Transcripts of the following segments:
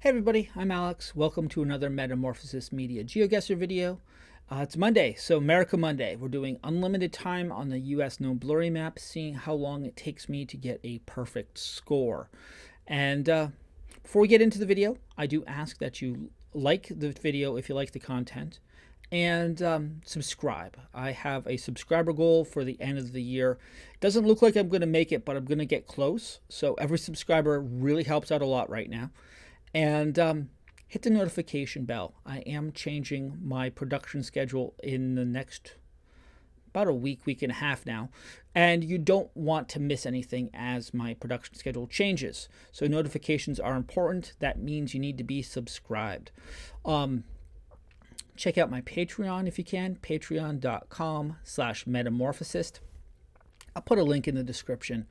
Hey everybody, I'm Alex. Welcome to another Metamorphosist Media GeoGuessr video. It's Monday, so Merica Monday. We're doing unlimited time on the US No Blurry map, seeing how long it takes me to get a perfect score. And before we get into the video, I do ask that you like the video if you like the content, and subscribe. I have a subscriber goal for the end of the year. It doesn't look like I'm going to make it, but I'm going to get close. So every subscriber really helps out a lot right now. And hit the notification bell. I am changing my production schedule in the next about a week and a half now, and you don't want to miss anything as my production schedule changes. So notifications are important. That means you need to be subscribed. Check out my Patreon if you can, patreon.com/metamorphosist. I'll put a link in the description,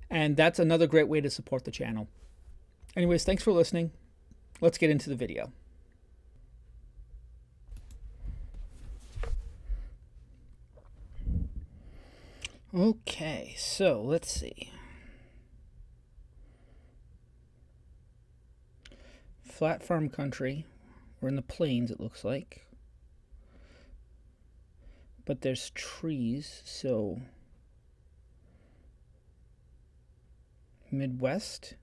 and that's another great way to support the channel. Anyways, thanks for listening. Let's get into the video. Okay, so let's see. Flat farm country. We're in the plains, it looks like. But there's trees, so Midwest.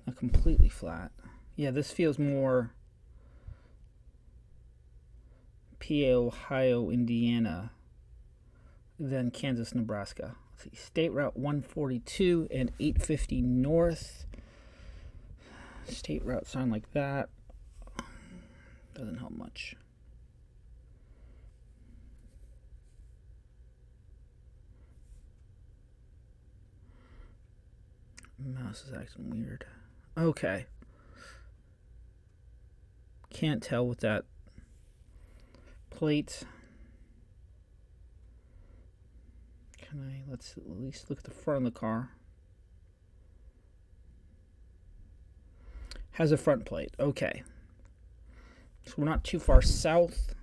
Not completely flat. Yeah, this feels more PA, Ohio, Indiana than Kansas, Nebraska. Let's see, State Route 142 and 850 North. State route sound like that. Doesn't help much. Mouse is acting weird. Okay. Can't tell with that plate. Let's at least look at the front of the car. Has a front plate. Okay. So we're not too far south.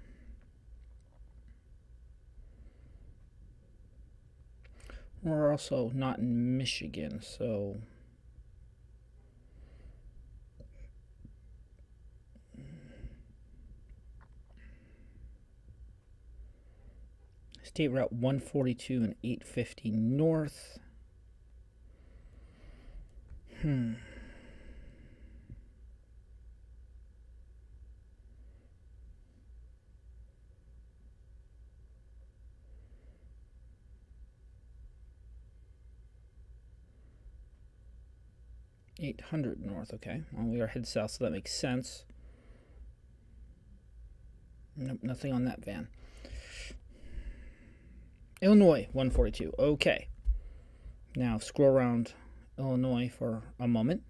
We're also not in Michigan, so State Route 142 and 850 North. 800 North, okay. Well, we are head south, so that makes sense. Nope, nothing on that van. Illinois, 142, okay. Now, scroll around Illinois for a moment.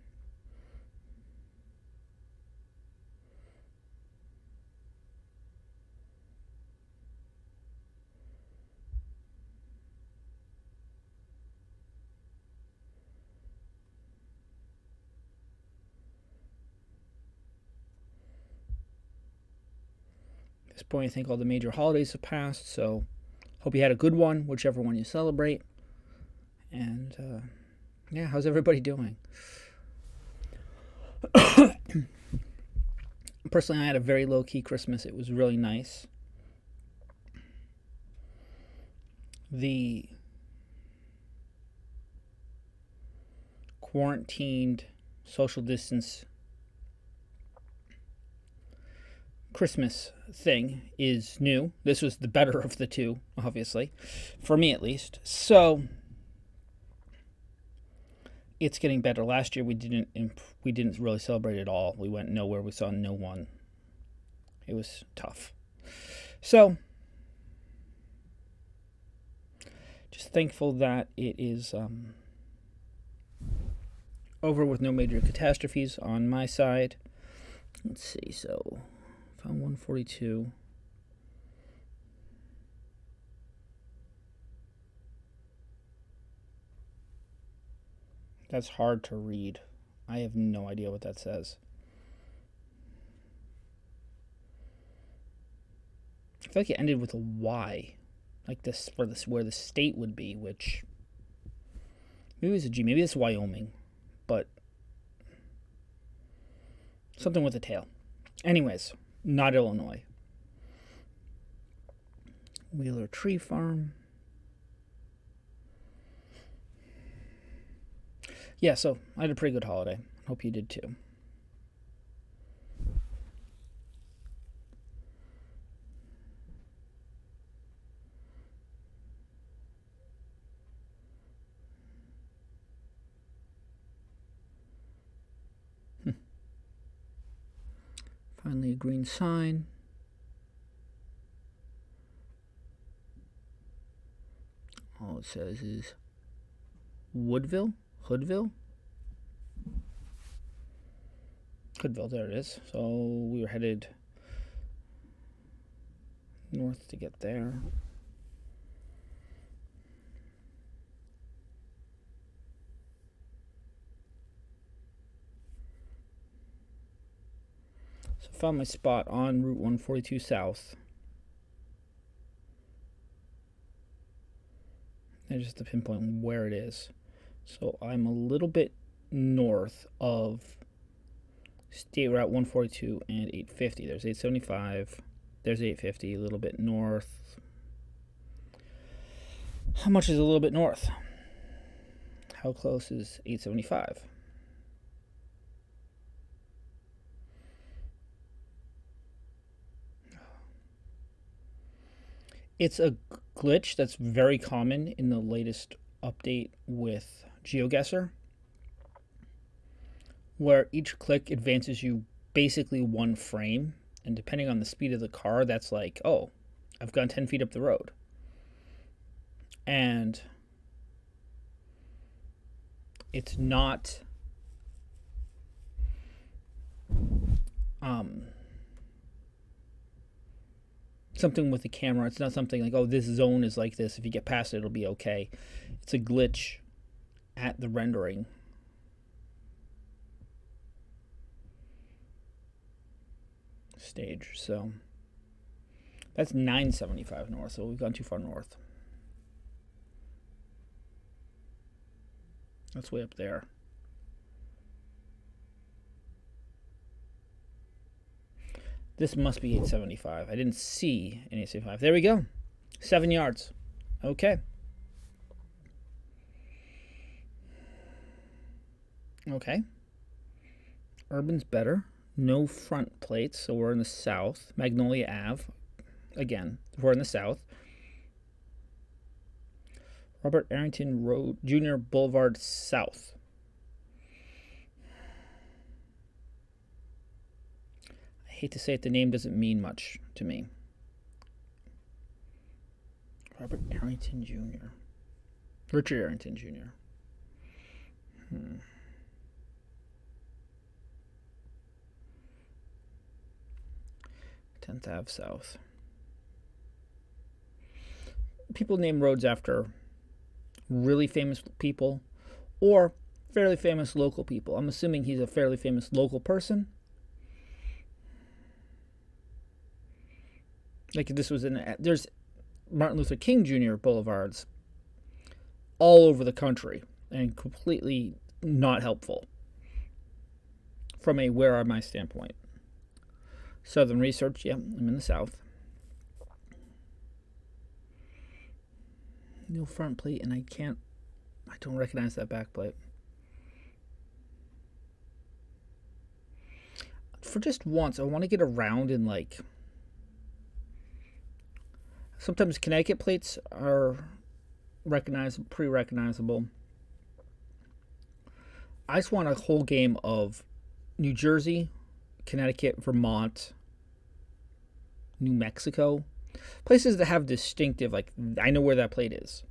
At this point, I think all the major holidays have passed, so hope you had a good one, whichever one you celebrate. And, yeah, how's everybody doing? Personally, I had a very low-key Christmas. It was really nice. The quarantined, social distance Christmas thing is new. This was the better of the two, obviously, for me at least. So it's getting better. Last year we didn't really celebrate at all. We went nowhere. We saw no one. It was tough. So just thankful that it is over with no major catastrophes on my side. Let's see. So found 142. That's hard to read. I have no idea what that says. I feel like it ended with a Y, like this for this where the state would be, which maybe it's a G. Maybe it's Wyoming. Something with a tail. Anyways, not Illinois. Wheeler Tree Farm. Yeah, so I had a pretty good holiday. Hope you did too. Finally, a green sign. All it says is Woodville? Hoodville? Hoodville, there it is. So we were headed north to get there. So I found my spot on Route 142 South. I just have to pinpoint where it is. So I'm a little bit north of State Route 142 and 850. There's 875. There's 850, a little bit north. How much is a little bit north? How close is 875? It's a glitch that's very common in the latest update with GeoGuessr, where each click advances you basically one frame, and depending on the speed of the car, that's like, oh, I've gone 10 feet up the road. And it's not something with the camera. It's not something like, oh, this zone is like this. If you get past it, it'll be okay. It's a glitch at the rendering. Stage. So that's 975 north. So we've gone too far north. That's way up there. This must be 875. I didn't see an 875. There we go. 7 yards. Okay. Okay. Urban's better. No front plates, so we're in the south. Magnolia Ave. Again, we're in the south. Robert Arrington Road, Jr. Boulevard South. I hate to say it, the name doesn't mean much to me. Robert Arrington Jr. Richard Arrington Jr. 10th Ave South. People name roads after really famous people or fairly famous local people. I'm assuming he's a fairly famous local person. Like if this was there's Martin Luther King Jr. boulevards all over the country and completely not helpful from a where are my standpoint. Southern Research, yeah, I'm in the south. No front plate, and I don't recognize that back plate. For just once, I want to get around in like, sometimes Connecticut plates are pre-recognizable. I just want a whole game of New Jersey, Connecticut, Vermont, New Mexico. Places that have distinctive, like, I know where that plate is.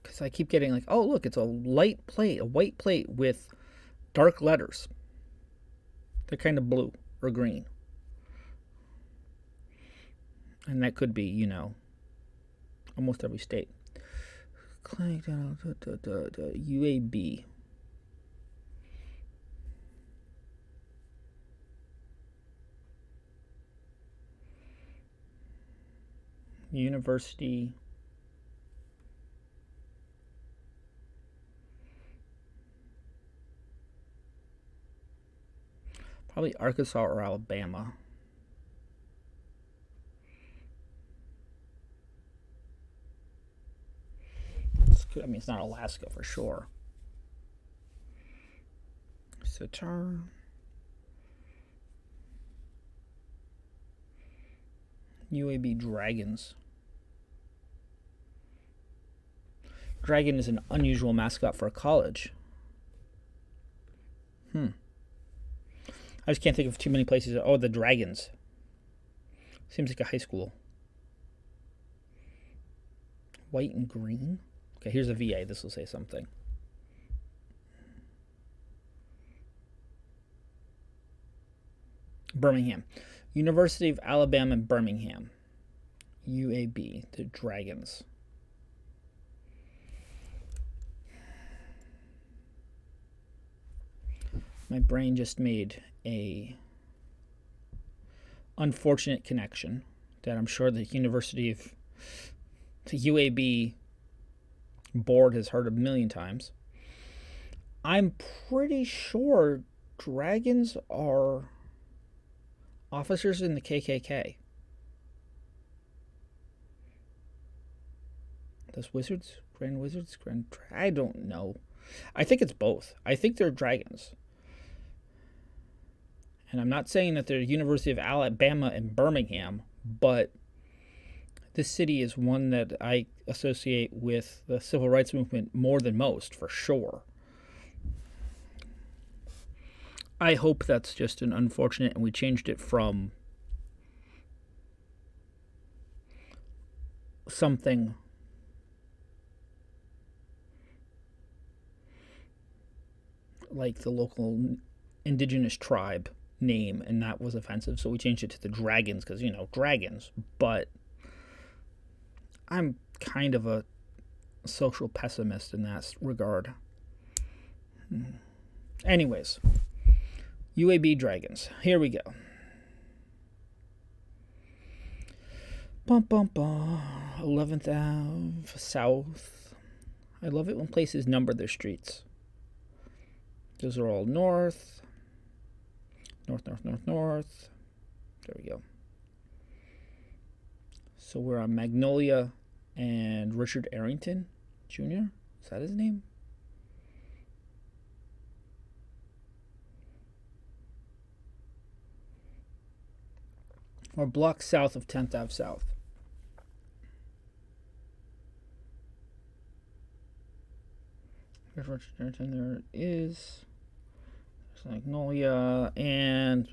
Because I keep getting like, oh, look, it's a light plate, a white plate with dark letters. They're kind of blue or green. And that could be, almost every state. UAB. University Probably Arkansas or Alabama. I mean, it's not Alaska for sure. Sitar. UAB Dragons. Dragon is an unusual mascot for a college. I just can't think of too many places. Oh, the Dragons. Seems like a high school. White and green? Okay, here's a VA. This will say something. Birmingham. University of Alabama, Birmingham. UAB, the Dragons. My brain just made a unfortunate connection that I'm sure the UAB board has heard a million times. I'm pretty sure dragons are officers in the KKK. Those wizards? Grand wizards? I don't know. I think it's both. I think they're dragons. And I'm not saying that they're University of Alabama in Birmingham, but this city is one that I associate with the civil rights movement more than most, for sure. I hope that's just an unfortunate, and we changed it from something like the local indigenous tribe name, and that was offensive, so we changed it to the Dragons because, dragons. But I'm kind of a social pessimist in that regard. Anyways, UAB Dragons. Here we go. Bum, bum, bum. 11th Ave, South. I love it when places number their streets. Those are all north. North, north, north, north. There we go. So we're on Magnolia and Richard Arrington Jr. Is that his name? Or block south of 10th Ave South. Here's Richard Arrington. There it is. There's Magnolia and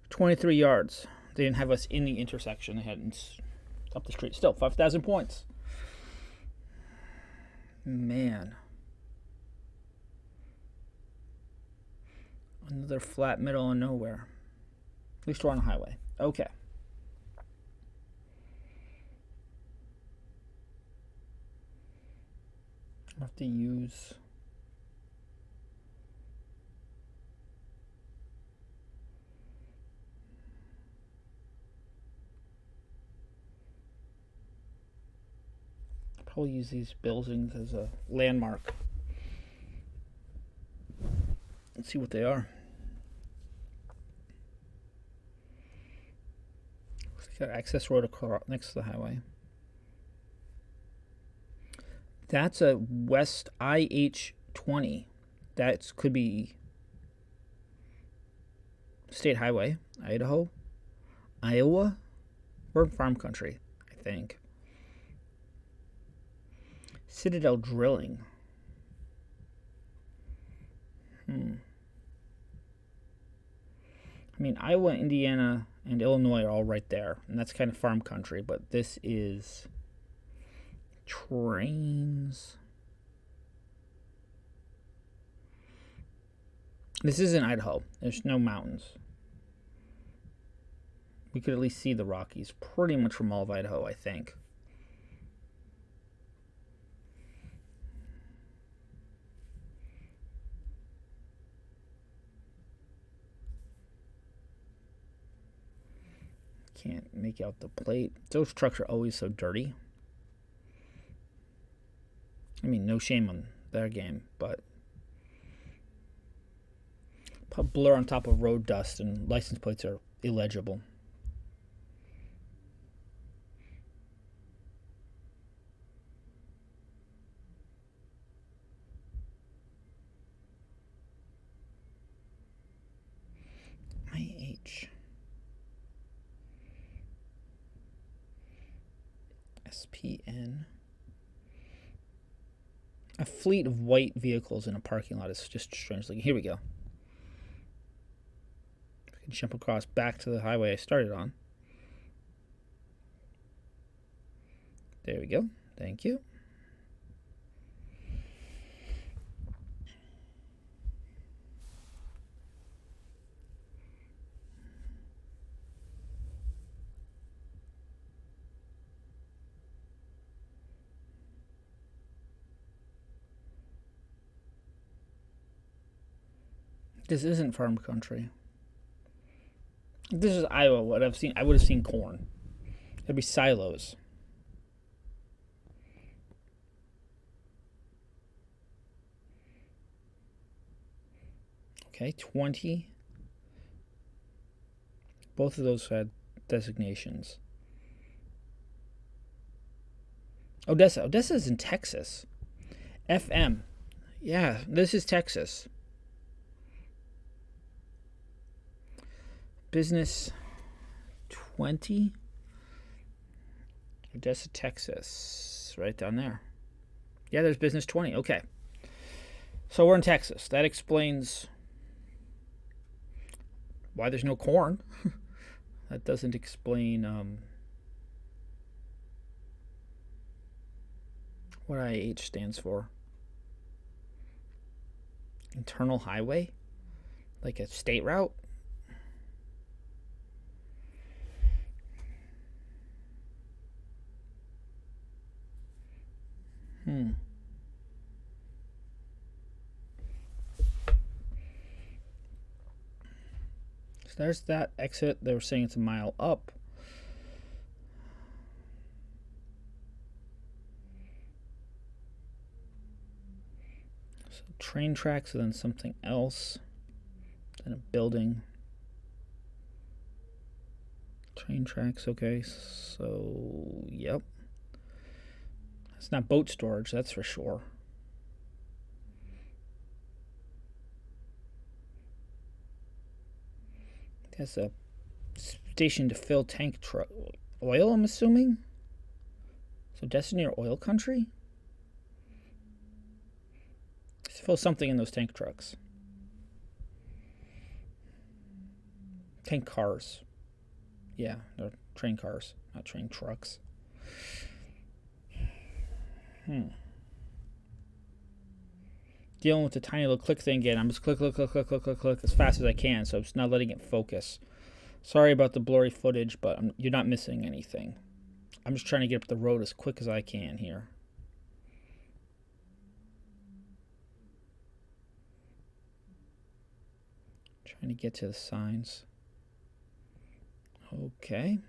23 yards. They didn't have us in the intersection. They had up the street. Still, 5,000 points. Man. Another flat middle of nowhere. At least we're on a highway. Okay. I have to use... probably use these buildings as a landmark. Let's see what they are. Got access road next to the highway. That's a West IH-20. That could be State Highway, Idaho, Iowa. We're in farm country, I think. Citadel Drilling. I mean, Iowa, Indiana, and Illinois are all right there, and that's kind of farm country, but this is trains. This isn't Idaho. There's no mountains. We could at least see the Rockies pretty much from all of Idaho, I think. Can't make out the plate. Those trucks are always so dirty. I mean, no shame on their game, but Put blur on top of road dust, and license plates are illegible. IH. SPN. A fleet of white vehicles in a parking lot is just strange looking. Here we go. I can jump across back to the highway I started on. There we go. Thank you. This isn't farm country. If this is Iowa, what I've seen, I would have seen corn. It'd be silos. Okay, 20. Both of those had designations. Odessa. Odessa is in Texas. FM. Yeah, this is Texas. Business 20. Odessa, Texas. Right down there. Yeah, there's business 20. Okay. So we're in Texas. That explains why there's no corn. That doesn't explain what IH stands for. Internal highway? Like a state route? So there's that exit. They were saying it's a mile up. So train tracks and then something else. Then a building. Train tracks, okay. So, yep. It's not boat storage, that's for sure. That's a station to fill tank truck oil, I'm assuming. So Destiny or oil country? Let's fill something in those tank trucks. Tank cars. Yeah, they're train cars, not train trucks. Dealing with the tiny little click thing again. I'm just click as fast as I can, so I'm just not letting it focus. Sorry about the blurry footage, but you're not missing anything. I'm just trying to get up the road as quick as I can here. Trying to get to the signs. Okay.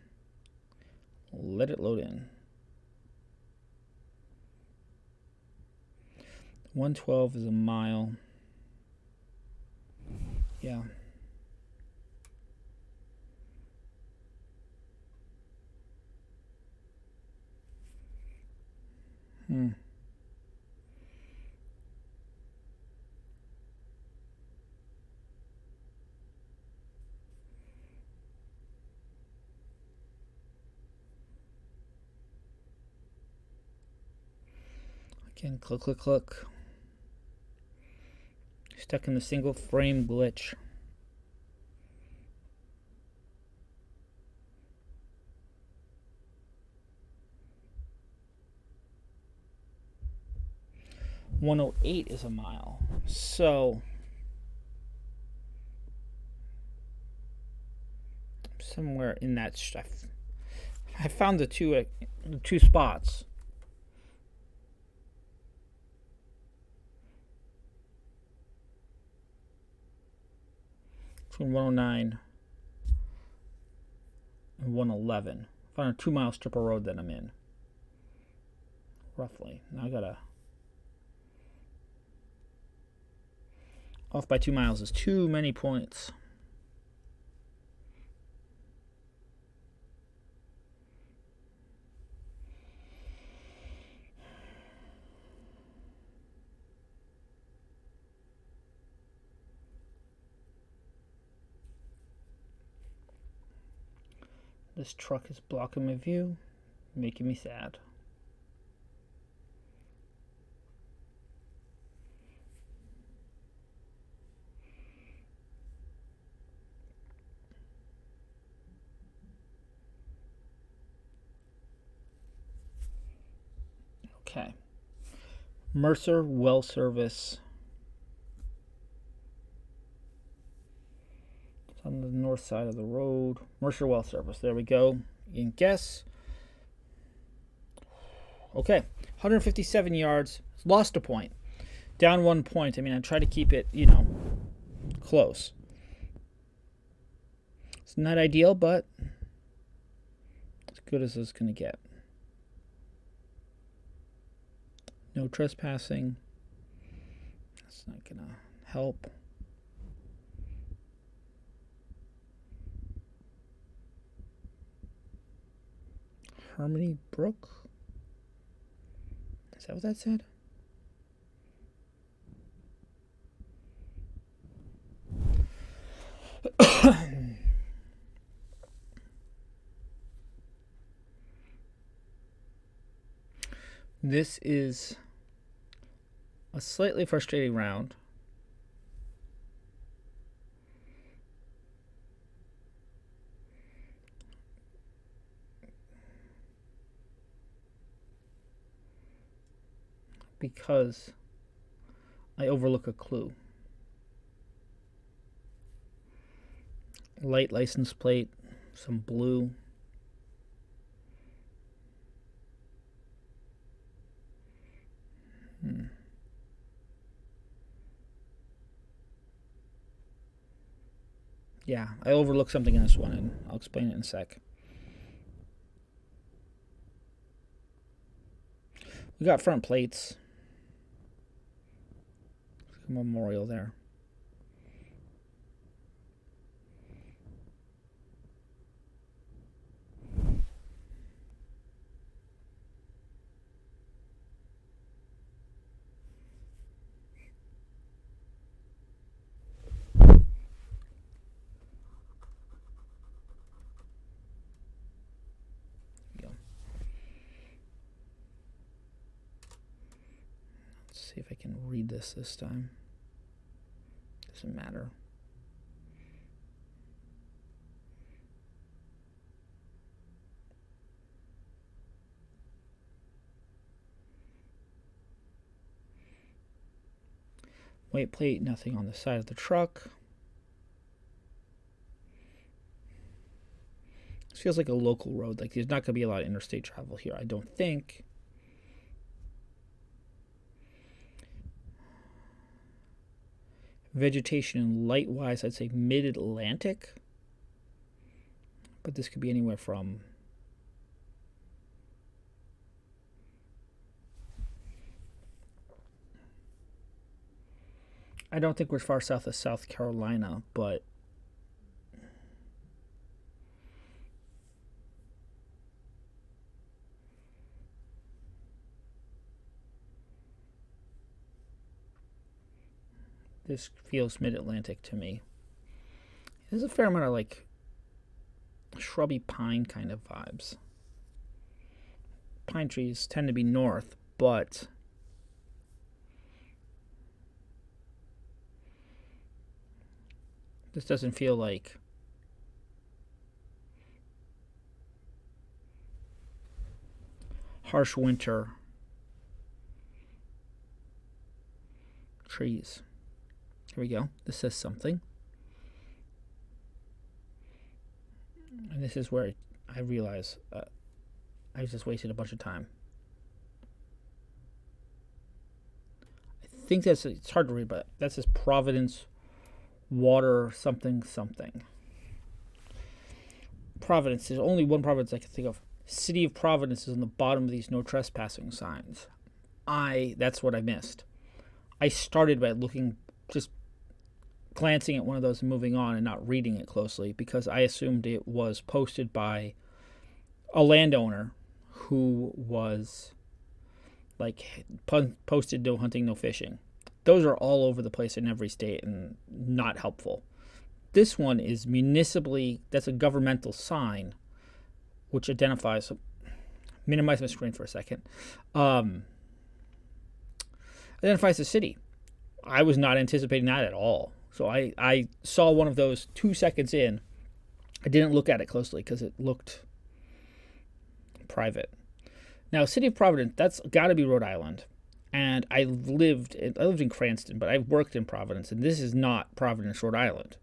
Let it load in. 112 is a mile. Yeah. Again, click. Stuck in the single frame glitch. $108 is a mile. So somewhere in that stuff. I found the two spots. Between 109 and 111. Found a 2 mile strip of road that I'm in. Roughly. Now I gotta Off by 2 miles is too many points. This truck is blocking my view, making me sad. Okay. Mercer Well Service. It's on the north side of the road. Mercer Well Service. There we go. You can guess. Okay. 157 yards. Lost a point. Down 1 point. I mean, I try to keep it, close. It's not ideal, but as good as it's going to get. No trespassing. That's not going to help. Harmony Brook? Is that what that said? This is a slightly frustrating round. Because I overlook a clue. Light license plate, some blue. Yeah, I overlooked something in this one, and I'll explain it in a sec. We got front plates. A memorial there. See if I can read this time. Doesn't matter. Weight plate, nothing on the side of the truck. This feels like a local road. Like there's not going to be a lot of interstate travel here, I don't think. Vegetation light-wise, I'd say mid-Atlantic. But this could be anywhere from I don't think we're far south of South Carolina, but this feels mid-Atlantic to me. There's a fair amount of like shrubby pine kind of vibes. Pine trees tend to be north, but this doesn't feel like harsh winter trees. Here we go. This says something. And this is where I realize I just wasted a bunch of time. I think it's hard to read, but that says Providence Water something something. Providence. There's only one Providence I can think of. City of Providence is on the bottom of these no trespassing signs. That's what I missed. I started by looking just glancing at one of those and moving on and not reading it closely because I assumed it was posted by a landowner who was like posted no hunting, no fishing. Those are all over the place in every state and not helpful. This one is municipally, that's a governmental sign which identifies, minimize my screen for a second, identifies the city. I was not anticipating that at all. So I saw one of those 2 seconds in. I didn't look at it closely because it looked private. Now, City of Providence, that's got to be Rhode Island. And I lived in Cranston, but I've worked in Providence, and this is not Providence, Rhode Island.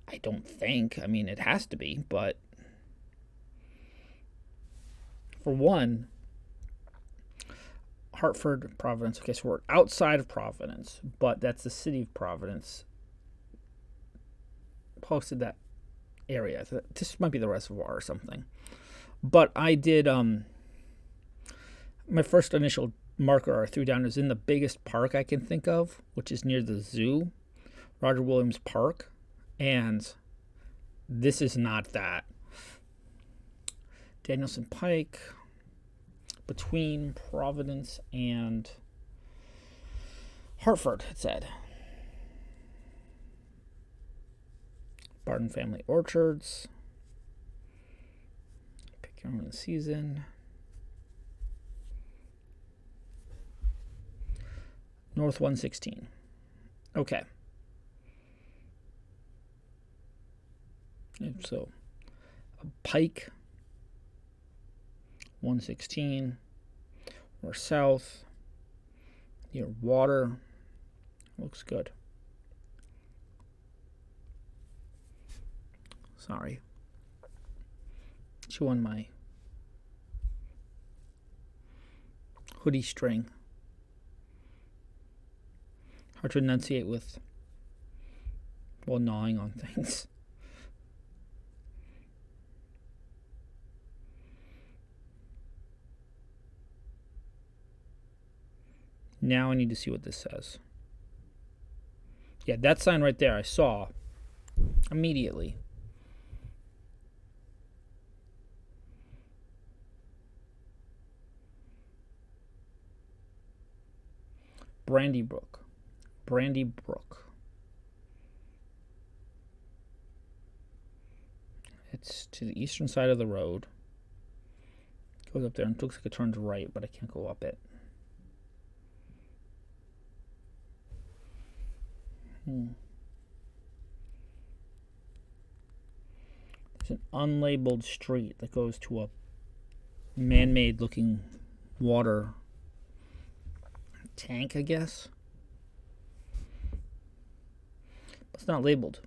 I don't think. I mean, it has to be, but for one, Hartford, Providence. Okay, so we're outside of Providence, but that's the City of Providence. Posted that area. This might be the reservoir or something. But I did, my first initial marker I threw down is in the biggest park I can think of, which is near the zoo, Roger Williams Park. And this is not that. Danielson Pike, between Providence and Hartford, it said. Barton Family Orchards. Pick your own season. North 116. Okay. And so, a Pike 116. Or south. Near water. Looks good. Sorry. Chew on my hoodie string. Hard to enunciate with while gnawing on things. Now I need to see what this says. Yeah, that sign right there I saw immediately. Brandy Brook. It's to the eastern side of the road. Goes up there and it looks like it turns right, but I can't go up it. There's an unlabeled street that goes to a man-made looking water tank, I guess. But it's not labeled.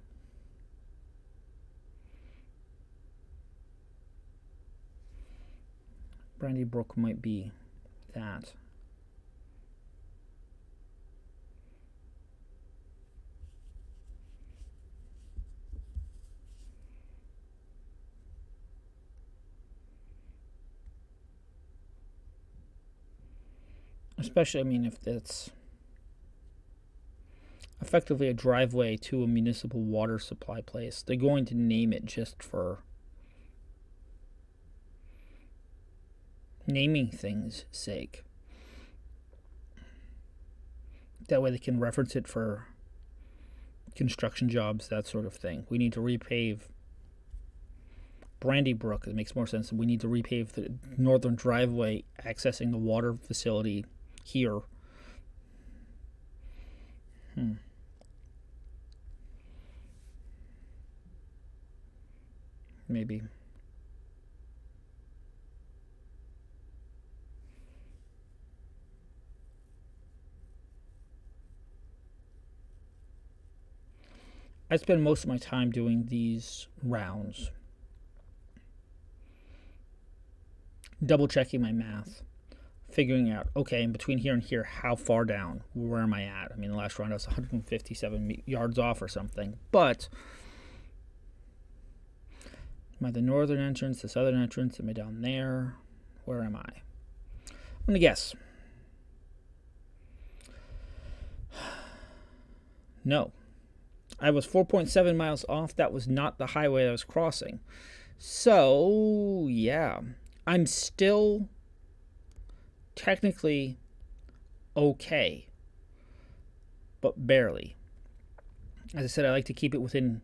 Brandy Brook might be that. Especially, I mean, if that's effectively a driveway to a municipal water supply place, they're going to name it just for naming things' sake. That way they can reference it for construction jobs, that sort of thing. We need to repave Brandy Brook. It makes more sense. We need to repave the northern driveway accessing the water facility here. Maybe. I spend most of my time doing these rounds, double checking my math, figuring out, okay, in between here and here, how far down, where am I at? I mean, the last round I was 157 yards off or something, but am I the northern entrance, the southern entrance, am I down there? Where am I? I'm going to guess No. I was 4.7 miles off. That was not the highway I was crossing. So, yeah. I'm still technically okay, but barely. As I said, I like to keep it within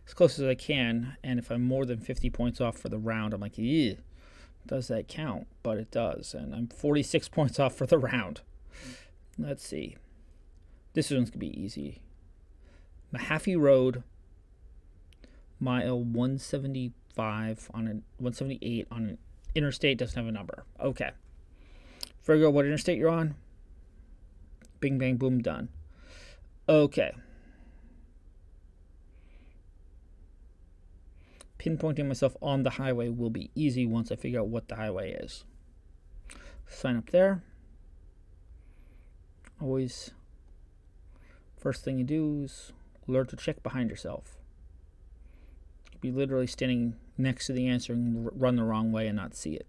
as close as I can, and if I'm more than 50 points off for the round, I'm like, ew, does that count? But it does, and I'm 46 points off for the round. Let's see. This one's going to be easy. Mahaffey Road, mile 175 on an 178 on an interstate, doesn't have a number. Okay. Figure out what interstate you're on. Bing, bang, boom, done. Okay. Pinpointing myself on the highway will be easy once I figure out what the highway is. Sign up there. Always, first thing you do is learn to check behind yourself. You'd be literally standing next to the answer and run the wrong way and not see it.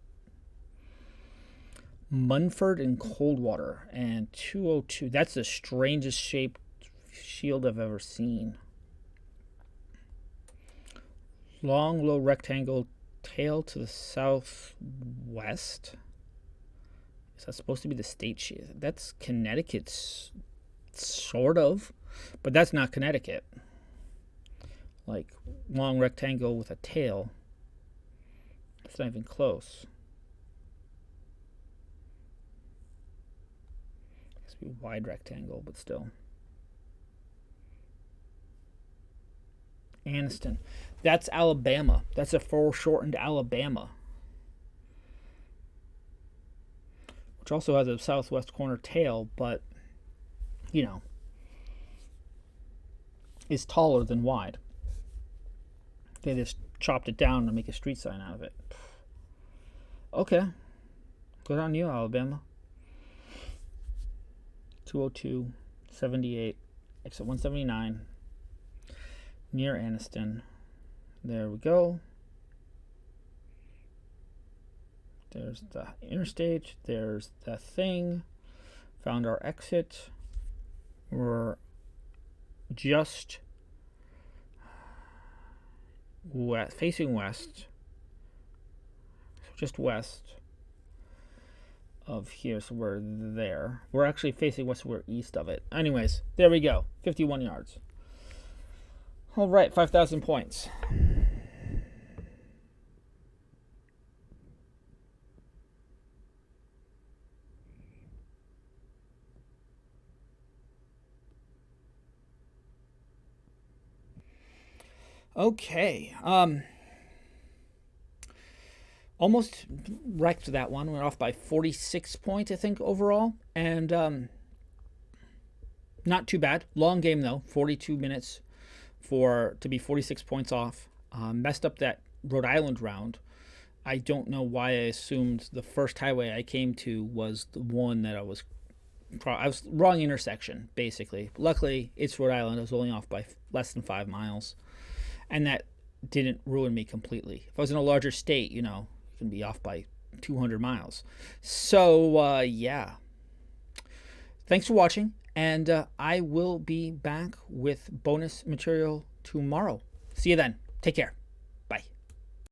Munford and Coldwater and 202. That's the strangest shaped shield I've ever seen. Long, low rectangle tail to the southwest. Is that supposed to be the state shield? That's Connecticut's, sort of, but that's not Connecticut. Like, long rectangle with a tail. It's not even close. It has to be a wide rectangle, but still. Anniston. That's Alabama. That's a foreshortened Alabama. Which also has a southwest corner tail, but, you know, is taller than wide. They just chopped it down to make a street sign out of it. Okay. Good on you, Alabama. 202, 78, exit 179. Near Anniston. There we go. There's the interstate. There's the thing. Found our exit. We're just west, facing west. Just west of here, so we're there. We're actually facing west, we're east of it. Anyways, there we go. 51 yards. All right, 5,000 points. Okay. Almost wrecked that one. Went off by 46 points, I think, overall. And not too bad. Long game, though. 42 minutes to be 46 points off. Messed up that Rhode Island round. I don't know why I assumed the first highway I came to was the one that I was wrong intersection, basically. Luckily, it's Rhode Island. I was only off by less than 5 miles. And that didn't ruin me completely. If I was in a larger state, you know, you can be off by 200 miles. So, yeah. Thanks for watching. And I will be back with bonus material tomorrow. See you then. Take care.